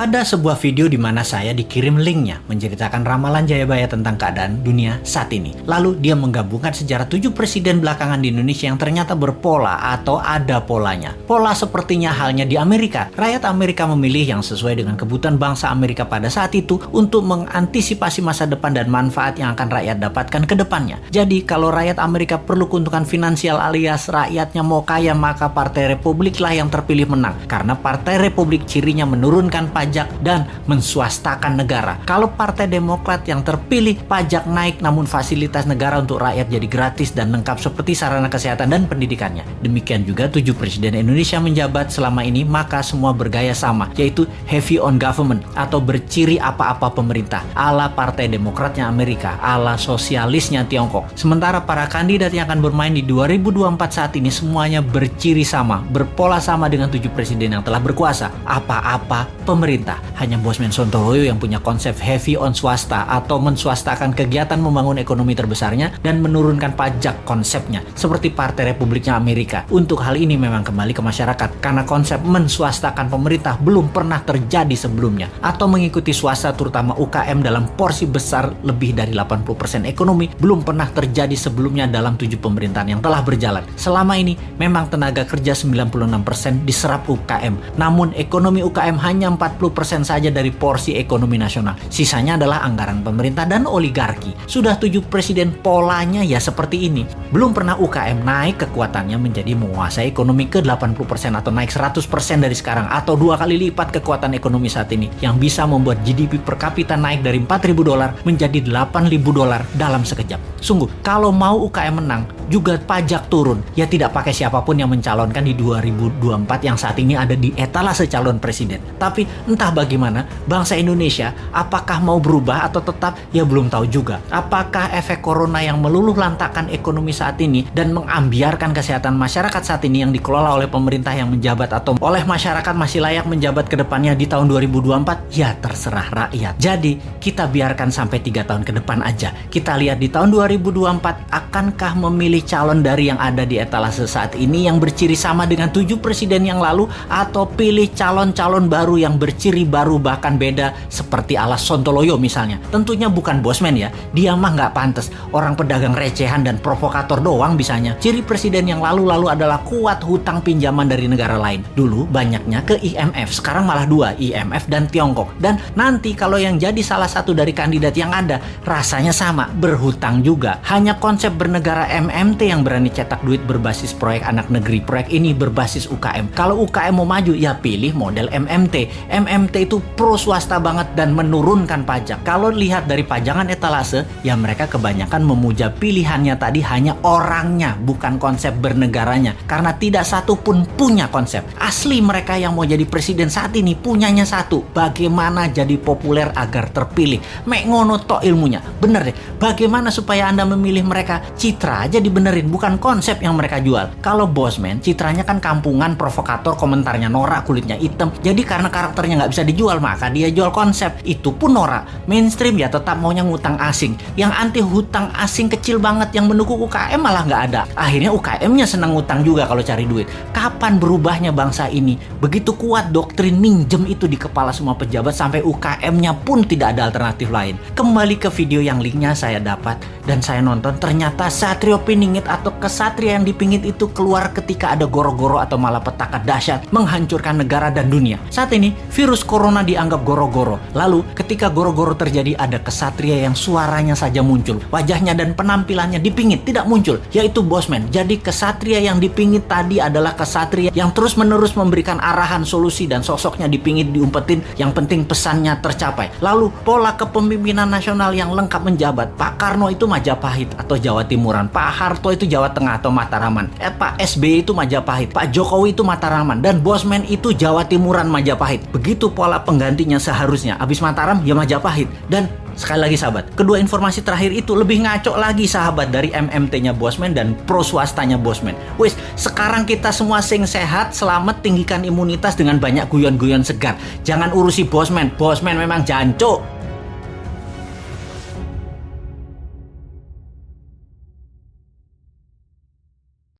Ada sebuah video di mana saya dikirim linknya menceritakan ramalan Jayabaya tentang keadaan dunia saat ini. Lalu dia menggabungkan sejarah 7 presiden belakangan di Indonesia yang ternyata berpola atau ada polanya. Pola sepertinya halnya di Amerika. Rakyat Amerika memilih yang sesuai dengan kebutuhan bangsa Amerika pada saat itu untuk mengantisipasi masa depan dan manfaat yang akan rakyat dapatkan ke depannya. Jadi kalau rakyat Amerika perlu keuntungan finansial alias rakyatnya mau kaya, maka Partai Republik lah yang terpilih menang. Karena Partai Republik cirinya menurunkan pajak dan menswastakan negara. Kalau Partai Demokrat yang terpilih, pajak naik namun fasilitas negara untuk rakyat jadi gratis dan lengkap seperti sarana kesehatan dan pendidikannya. Demikian juga 7 presiden Indonesia menjabat selama ini, maka semua bergaya sama, yaitu heavy on government atau berciri apa-apa pemerintah, ala Partai Demokratnya Amerika, ala sosialisnya Tiongkok. Sementara para kandidat yang akan bermain di 2024 saat ini semuanya berciri sama, berpola sama dengan 7 presiden yang telah berkuasa, apa-apa pemerintah. Hanya Bosman Sontoloyo yang punya konsep heavy on swasta atau menswastakan kegiatan membangun ekonomi terbesarnya dan menurunkan pajak konsepnya seperti Partai Republiknya Amerika. Untuk hal ini memang kembali ke masyarakat karena konsep menswastakan pemerintah belum pernah terjadi sebelumnya, atau mengikuti swasta terutama UKM dalam porsi besar lebih dari 80% ekonomi belum pernah terjadi sebelumnya dalam 7 pemerintahan yang telah berjalan. Selama ini memang tenaga kerja 96% diserap UKM, namun ekonomi UKM hanya 40% saja dari porsi ekonomi nasional. Sisanya adalah anggaran pemerintah dan oligarki. Sudah 7 presiden polanya ya seperti ini. Belum pernah UKM naik kekuatannya menjadi menguasai ekonomi ke 80% atau naik 100% dari sekarang, atau 2 kali lipat kekuatan ekonomi saat ini yang bisa membuat GDP per kapita naik dari $4.000 menjadi $8.000 dalam sekejap. Sungguh, kalau mau UKM menang, juga pajak turun. Ya tidak pakai siapapun yang mencalonkan di 2024 yang saat ini ada di etalase calon presiden. Tapi entah bagaimana, bangsa Indonesia apakah mau berubah atau tetap, ya belum tahu juga. Apakah efek corona yang meluluh lantakkan ekonomi saat ini dan mengambiarkan kesehatan masyarakat saat ini yang dikelola oleh pemerintah yang menjabat atau oleh masyarakat masih layak menjabat ke depannya di tahun 2024? Ya terserah rakyat. Jadi kita biarkan sampai 3 tahun ke depan aja. Kita lihat di tahun 2024 akankah memilih calon dari yang ada di etalase saat ini yang berciri sama dengan 7 presiden yang lalu, atau pilih calon-calon baru yang berciri baru bahkan beda seperti ala Sontoloyo misalnya. Tentunya bukan Bosman ya, dia mah nggak pantas, orang pedagang recehan dan provokator doang bisanya. Ciri presiden yang lalu-lalu adalah kuat hutang pinjaman dari negara lain. Dulu banyaknya ke IMF, sekarang malah 2, IMF dan Tiongkok. Dan nanti kalau yang jadi salah satu dari kandidat yang ada, rasanya sama, berhutang juga. Hanya konsep bernegara MMT yang berani cetak duit berbasis proyek anak negeri. Proyek ini berbasis UKM. Kalau UKM mau maju, ya pilih model MMT. MMT itu pro swasta banget dan menurunkan pajak. Kalau lihat dari pajangan etalase, ya mereka kebanyakan memuja pilihannya tadi hanya orangnya, bukan konsep bernegaranya. Karena tidak satu pun punya konsep. Asli mereka yang mau jadi presiden saat ini punyanya satu, bagaimana jadi populer agar terpilih. Mek ngono tok ilmunya. Bener deh, bagaimana supaya Anda memilih mereka? Citra aja dibenerin, bukan konsep yang mereka jual. Kalau Bosman, citranya kan kampungan, provokator, komentarnya norak, kulitnya hitam. Jadi karena karakternya nggak bisa dijual, maka dia jual konsep. Itu pun norak. Mainstream ya tetap maunya ngutang asing. Yang anti hutang asing kecil banget yang mendukung UKM malah nggak ada. Akhirnya UKM-nya senang ngutang juga kalau cari duit. Kapan berubahnya bangsa ini? Begitu kuat doktrin minjem itu di kepala semua pejabat sampai UKM-nya pun tidak ada alternatif lain. Kembali ke video yang linknya saya dapat dan saya nonton, ternyata Satrio Piningit atau kesatria yang dipingit itu keluar ketika ada goro-goro atau malapetaka dahsyat menghancurkan negara dan dunia. Saat ini virus corona dianggap goro-goro. Lalu ketika goro-goro terjadi, ada kesatria yang suaranya saja muncul, wajahnya dan penampilannya dipingit tidak muncul, yaitu Bosman. Jadi kesatria yang dipingit tadi adalah kesatria yang terus-menerus memberikan arahan, solusi, dan sosoknya dipingit, diumpetin, yang penting pesannya tercapai. Lalu pola kepemimpinan nasional yang lengkap menjabat. Pak Karno itu Majapahit atau Jawa Timuran, Pak Harto itu Jawa Tengah atau Mataraman, Pak SBY itu Majapahit, Pak Jokowi itu Mataraman, dan Bosman itu Jawa Timuran Majapahit. Begitu pola penggantinya seharusnya. Abis Mataram ya Majapahit. Dan sekali lagi sahabat, kedua informasi terakhir itu lebih ngaco lagi sahabat dari MMT-nya Bosman dan pro swastanya Bosman. Wis, sekarang kita semua sing sehat, selamat, tinggikan imunitas dengan banyak guyon-guyon segar. Jangan urusi Bosman. Bosman memang jancuk.